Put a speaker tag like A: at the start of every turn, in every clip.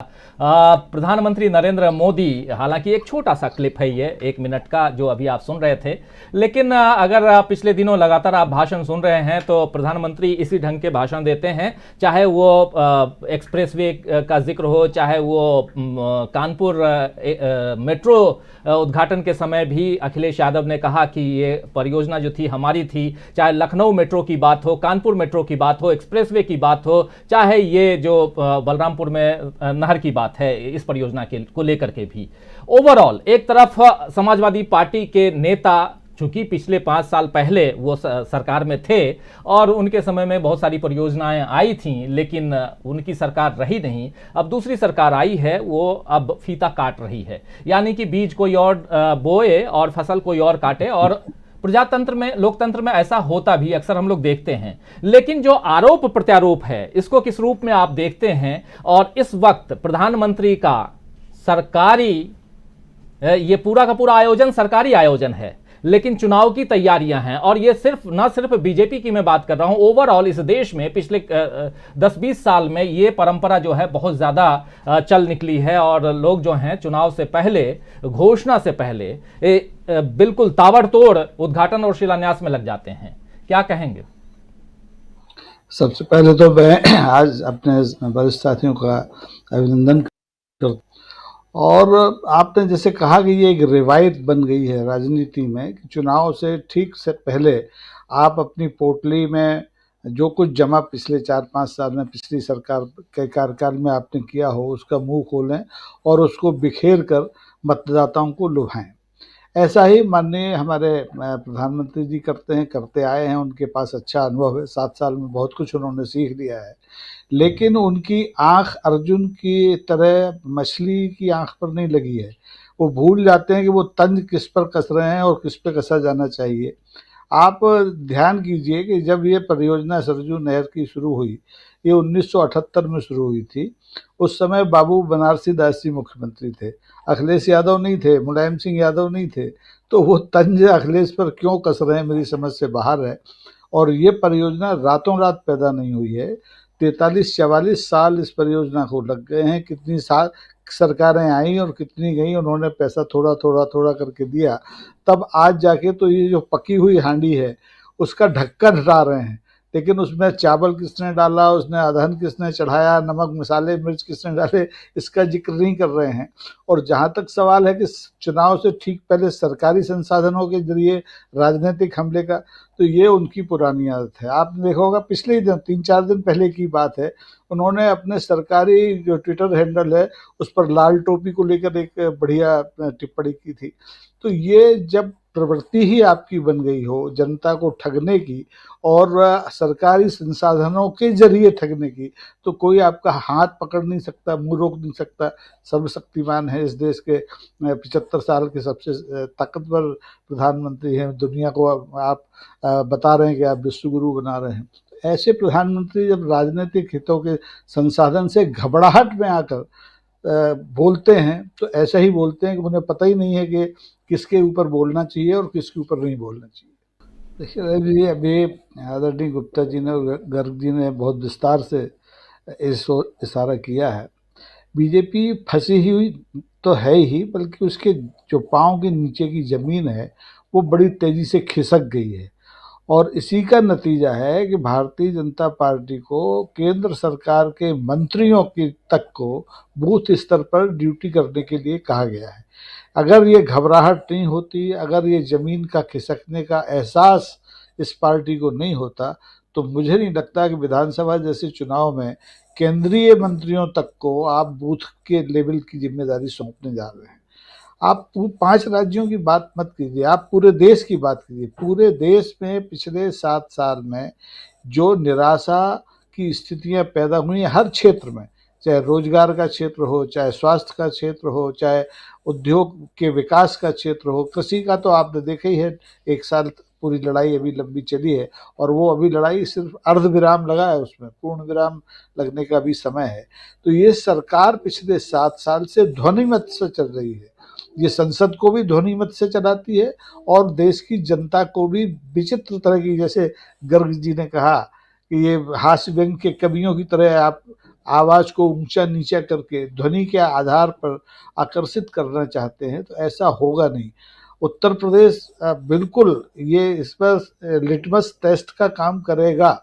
A: प्रधानमंत्री नरेंद्र मोदी, हालांकि एक छोटा सा क्लिप है ये 1 मिनट का जो अभी आप सुन रहे थे, लेकिन अगर पिछले दिनों लगातार आप भाषण सुन रहे हैं तो प्रधानमंत्री इसी ढंग के भाषण देते हैं, चाहे वो एक्सप्रेसवे का जिक्र हो, चाहे वो कानपुर मेट्रो उद्घाटन के समय भी अखिलेश यादव ने कहा कि ये परियोजना जो थी हमारी थी, चाहे लखनऊ मेट्रो की बात हो, कानपुर मेट्रो की बात हो, एक्सप्रेसवे की बात हो, चाहे ये जो बलरामपुर में नहर की बात है, इस परियोजना के को लेकर के भी ओवरऑल एक तरफ समाजवादी पार्टी के नेता, चूंकि पिछले 5 साल पहले वो सरकार में थे और उनके समय में बहुत सारी परियोजनाएं आई थीं, लेकिन उनकी सरकार रही नहीं। अब दूसरी सरकार आई है, वो अब फीता काट रही है, यानी कि बीज कोई और बोए और फसल कोई और काटे। और प्रजातंत्र में, लोकतंत्र में ऐसा होता भी अक्सर हम लोग देखते हैं, लेकिन जो आरोप प्रत्यारोप है इसको किस रूप में आप देखते हैं? और इस वक्त प्रधानमंत्री का सरकारी, ये पूरा का पूरा आयोजन सरकारी आयोजन है, लेकिन चुनाव की तैयारियां हैं, और ये न सिर्फ बीजेपी की मैं बात कर रहा हूं, ओवरऑल इस देश में पिछले 10-20 साल में ये परंपरा जो है बहुत ज्यादा चल निकली है, और लोग जो हैं चुनाव से पहले, घोषणा से पहले बिल्कुल ताबड़तोड़ उद्घाटन और शिलान्यास में लग जाते हैं। क्या कहेंगे?
B: सबसे पहले तो मैं आज अपने वरिष्ठ साथियों का अभिनंदन करता, और आपने जैसे कहा कि ये एक रिवायत बन गई है राजनीति में कि चुनाव से ठीक से पहले आप अपनी पोटली में जो कुछ जमा पिछले 4-5 साल में पिछली सरकार के कार्यकाल में आपने किया हो उसका मुंह खोलें और उसको बिखेर कर मतदाताओं को लुभाएं। ऐसा ही माननीय हमारे प्रधानमंत्री जी करते आए हैं। उनके पास अच्छा अनुभव है, 7 साल में बहुत कुछ उन्होंने सीख लिया है, लेकिन उनकी आंख अर्जुन की तरह मछली की आंख पर नहीं लगी है। वो भूल जाते हैं कि वो तंज किस पर कस रहे हैं और किस पर कसा जाना चाहिए। आप ध्यान कीजिए कि जब ये परियोजना सरयू नहर की शुरू हुई, ये 1978 में शुरू हुई थी। उस समय बाबू बनारसी दास जी मुख्यमंत्री थे, अखिलेश यादव नहीं थे, मुलायम सिंह यादव नहीं थे। तो वो तंज अखिलेश पर क्यों कस रहे हैं, मेरी समझ से बाहर है। और ये परियोजना रातों रात पैदा नहीं हुई है। 43-44 साल इस परियोजना को लग गए हैं। कितनी साल सरकारें आई और कितनी गई, उन्होंने पैसा थोड़ा थोड़ा थोड़ा करके दिया, तब आज जाके तो ये जो पकी हुई हांडी है उसका ढक्कन हटा रहे हैं। लेकिन उसमें चावल किसने डाला, उसने अदहन किसने चढ़ाया, नमक मसाले मिर्च किसने डाले, इसका जिक्र नहीं कर रहे हैं। और जहाँ तक सवाल है कि चुनाव से ठीक पहले सरकारी संसाधनों के जरिए राजनीतिक हमले का, तो ये उनकी पुरानी आदत है। आपने देखा होगा पिछले ही दिन, 3-4 दिन पहले की बात है, उन्होंने अपने सरकारी जो ट्विटर हैंडल है उस पर लाल टोपी को लेकर एक बढ़िया टिप्पणी की थी। तो ये जब प्रवृत्ति ही आपकी बन गई हो जनता को ठगने की और सरकारी संसाधनों के जरिए ठगने की, तो कोई आपका हाथ पकड़ नहीं सकता, मुंह रोक नहीं सकता। सर्वशक्तिमान है इस देश के, 75 साल के सबसे ताकतवर प्रधानमंत्री हैं। दुनिया को आप बता रहे हैं कि आप विश्व गुरु बना रहे हैं। ऐसे प्रधानमंत्री जब राजनीतिक हितों के संसाधन से घबराहट में आकर बोलते हैं, तो ऐसा ही बोलते हैं कि उन्हें पता ही नहीं है कि किसके ऊपर बोलना चाहिए और किसके ऊपर नहीं बोलना चाहिए। देखिए अभी आदरणीय गुप्ता जी ने, गर्ग जी ने बहुत विस्तार से इस इशारा किया है। बीजेपी फंसी हुई तो है ही, बल्कि उसके जो पाँव के नीचे की ज़मीन है वो बड़ी तेज़ी से खिसक गई है। और इसी का नतीजा है कि भारतीय जनता पार्टी को केंद्र सरकार के मंत्रियों की तक को बूथ स्तर पर ड्यूटी करने के लिए कहा गया है। अगर ये घबराहट नहीं होती, अगर ये ज़मीन का खिसकने का एहसास इस पार्टी को नहीं होता, तो मुझे नहीं लगता कि विधानसभा जैसे चुनाव में केंद्रीय मंत्रियों तक को आप बूथ के लेवल की जिम्मेदारी सौंपने जा रहे हैं। आप 5 राज्यों की बात मत कीजिए, आप पूरे देश की बात कीजिए। पूरे देश में पिछले 7 साल में जो निराशा की स्थितियां पैदा हुई हैं हर क्षेत्र में, चाहे रोजगार का क्षेत्र हो, चाहे स्वास्थ्य का क्षेत्र हो, चाहे उद्योग के विकास का क्षेत्र हो, कृषि का तो आपने देखा ही है। 1 साल पूरी लड़ाई अभी लंबी चली है, और वो अभी लड़ाई सिर्फ अर्ध विराम लगा है, उसमें पूर्ण विराम लगने का भी समय है। तो ये सरकार पिछले 7 साल से ध्वनिमत से चल रही है। ये संसद को भी ध्वनिमत से चलाती है और देश की जनता को भी विचित्र तरह की, जैसे गर्ग जी ने कहा कि ये हास्य व्यंग के कवियों की तरह आवाज़ को ऊंचा नीचा करके ध्वनि के आधार पर आकर्षित करना चाहते हैं, तो ऐसा होगा नहीं। उत्तर प्रदेश बिल्कुल ये इस पर लिटमस टेस्ट का काम करेगा।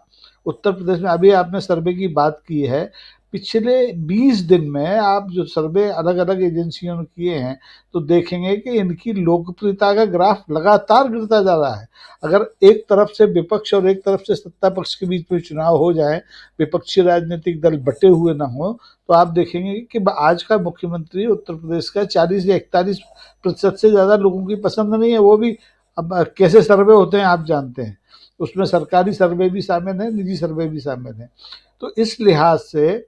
B: उत्तर प्रदेश में अभी आपने सर्वे की बात की है, पिछले 20 दिन में आप जो सर्वे अलग अलग एजेंसियों ने किए हैं तो देखेंगे कि इनकी लोकप्रियता का ग्राफ लगातार गिरता जा रहा है। अगर एक तरफ से विपक्ष और एक तरफ से सत्ता पक्ष के बीच में चुनाव हो जाए, विपक्षी राजनीतिक दल बटे हुए ना हो, तो आप देखेंगे कि आज का मुख्यमंत्री उत्तर प्रदेश का 40 या 41% से ज़्यादा लोगों की पसंद नहीं है। वो भी अब कैसे सर्वे होते हैं आप जानते हैं, उसमें सरकारी सर्वे भी शामिल है, निजी सर्वे भी शामिल है। तो इस लिहाज से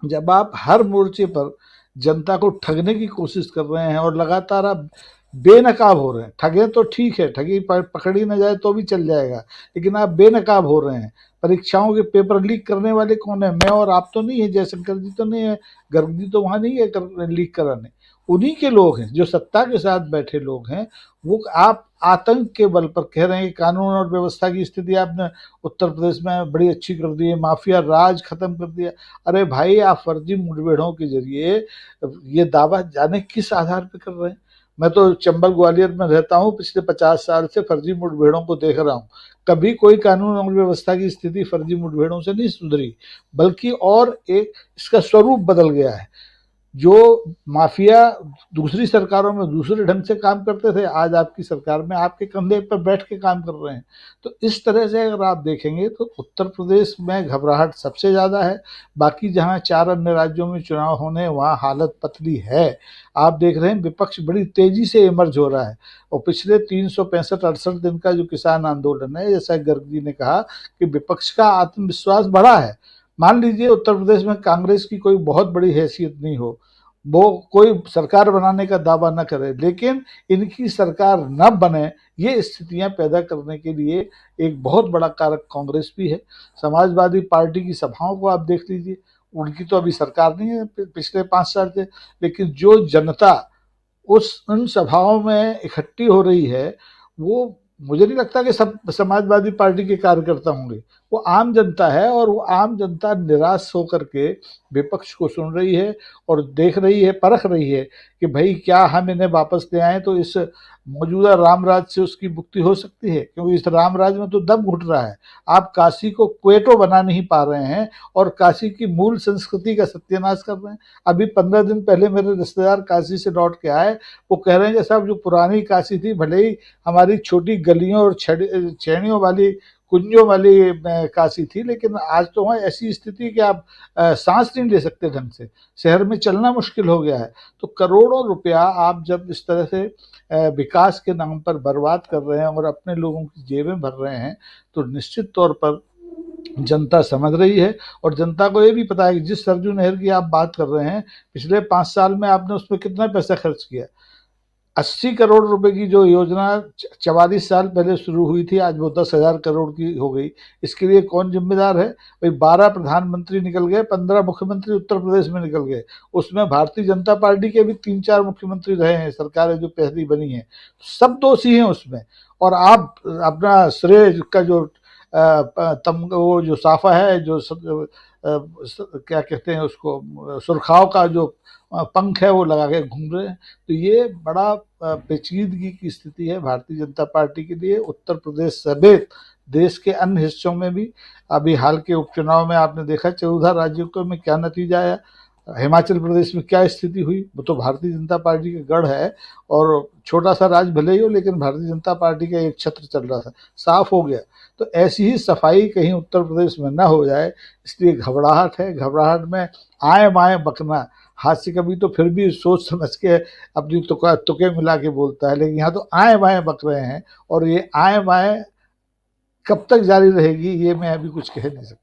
B: जब आप हर मोर्चे पर जनता को ठगने की कोशिश कर रहे हैं और लगातार आप बेनकाब हो रहे हैं, ठगे तो ठीक है, ठगी पकड़ी ना जाए तो भी चल जाएगा, लेकिन आप बेनकाब हो रहे हैं। परीक्षाओं के पेपर लीक करने वाले कौन है? मैं और आप तो नहीं है, जयशंकर जी तो नहीं है, गर्ग जी तो वहाँ नहीं है लीक कराने। उन्हीं के लोग हैं जो सत्ता के साथ बैठे लोग हैं। वो आप आतंक के बल पर कह रहे हैं कि कानून और व्यवस्था की स्थिति आपने उत्तर प्रदेश में बड़ी अच्छी कर दी है, माफिया राज खत्म कर दिया। अरे भाई, आप फर्जी मुठभेड़ों के जरिए ये दावा जाने किस आधार पर कर रहे हैं? मैं तो चंबल ग्वालियर में रहता हूँ, पिछले 50 साल से फर्जी मुठभेड़ों को देख रहा हूँ। कभी कोई कानून और व्यवस्था की स्थिति फर्जी मुठभेड़ों से नहीं सुधरी, बल्कि और एक इसका स्वरूप बदल गया है। जो माफिया दूसरी सरकारों में दूसरे ढंग से काम करते थे, आज आपकी सरकार में आपके कंधे पर बैठ के काम कर रहे हैं। तो इस तरह से अगर आप देखेंगे तो उत्तर प्रदेश में घबराहट सबसे ज़्यादा है। बाकी जहां 4 अन्य राज्यों में चुनाव होने वहां हालत पतली है। आप देख रहे हैं विपक्ष बड़ी तेजी से इमर्ज हो रहा है, और पिछले 365-68 दिन का जो किसान आंदोलन है, जैसा गर्ग जी ने कहा कि विपक्ष का आत्मविश्वास बढ़ा है। मान लीजिए उत्तर प्रदेश में कांग्रेस की कोई बहुत बड़ी हैसियत नहीं हो, वो कोई सरकार बनाने का दावा न करे, लेकिन इनकी सरकार न बने, ये स्थितियां पैदा करने के लिए एक बहुत बड़ा कारक कांग्रेस भी है। समाजवादी पार्टी की सभाओं को आप देख लीजिए, उनकी तो अभी सरकार नहीं है पिछले 5 साल से, लेकिन जो जनता उन सभाओं में इकट्ठी हो रही है, वो मुझे नहीं लगता कि सब समाजवादी पार्टी के कार्यकर्ता होंगे। वो आम जनता है, और वो आम जनता निराश होकर के विपक्ष को सुन रही है और देख रही है, परख रही है कि भाई क्या हम इन्हें वापस ले आए तो इस मौजूदा रामराज से उसकी मुक्ति हो सकती है, क्योंकि इस रामराज में तो दम घुट रहा है। आप काशी को क्वेटो बना नहीं पा रहे हैं और काशी की मूल संस्कृति का सत्यानाश कर रहे हैं। अभी 15 दिन पहले मेरे रिश्तेदार काशी से लौट के आए, वो कह रहे हैं कि साहब जो पुरानी काशी थी, भले ही हमारी छोटी गलियों और छेड़ियों वाली कुंजों वाली काशी थी, लेकिन आज तो वहाँ ऐसी स्थिति कि आप सांस नहीं ले सकते ढंग से, शहर में चलना मुश्किल हो गया है। तो करोड़ों रुपया आप जब इस तरह से विकास के नाम पर बर्बाद कर रहे हैं और अपने लोगों की जेबें भर रहे हैं, तो निश्चित तौर पर जनता समझ रही है। और जनता को ये भी पता है कि जिस सरजू नहर की आप बात कर रहे हैं, पिछले 5 साल में आपने उस पर कितना पैसा खर्च किया। 80 करोड़ रुपए की जो योजना 44 साल पहले शुरू हुई थी, आज वो 10,000 करोड़ की हो गई। इसके लिए कौन जिम्मेदार है? भाई 12 प्रधानमंत्री निकल गए, 15 मुख्यमंत्री उत्तर प्रदेश में निकल गए। उसमें भारतीय जनता पार्टी के भी 3-4 मुख्यमंत्री रहे हैं, सरकारें जो पहली बनी हैं, सब दोषी हैं उसमें। और आप अपना श्रेय का जो वो जो साफा है, जो क्या कहते हैं उसको, सुरखाव का जो पंख है, वो लगा के घूम रहे हैं। तो ये बड़ा पेचीदगी की स्थिति है भारतीय जनता पार्टी के लिए, उत्तर प्रदेश समेत देश के अन्य हिस्सों में भी। अभी हाल के उपचुनाव में आपने देखा 14 राज्यों में क्या नतीजा आया, हिमाचल प्रदेश में क्या स्थिति हुई। वो तो भारतीय जनता पार्टी का गढ़ है, और छोटा सा राज्य भले ही हो, लेकिन भारतीय जनता पार्टी का एक छत्र चल रहा था, साफ हो गया। तो ऐसी ही सफाई कहीं उत्तर प्रदेश में ना हो जाए, इसलिए घबराहट है। घबराहट में आए बाएं बकना, हाथ से कभी तो फिर भी सोच समझ के अपनी तुके मिला के बोलता है, लेकिन यहाँ तो आए बाएं बक रहे हैं। और ये आए बाएं कब तक जारी रहेगी, ये मैं अभी कुछ कह नहीं सकता।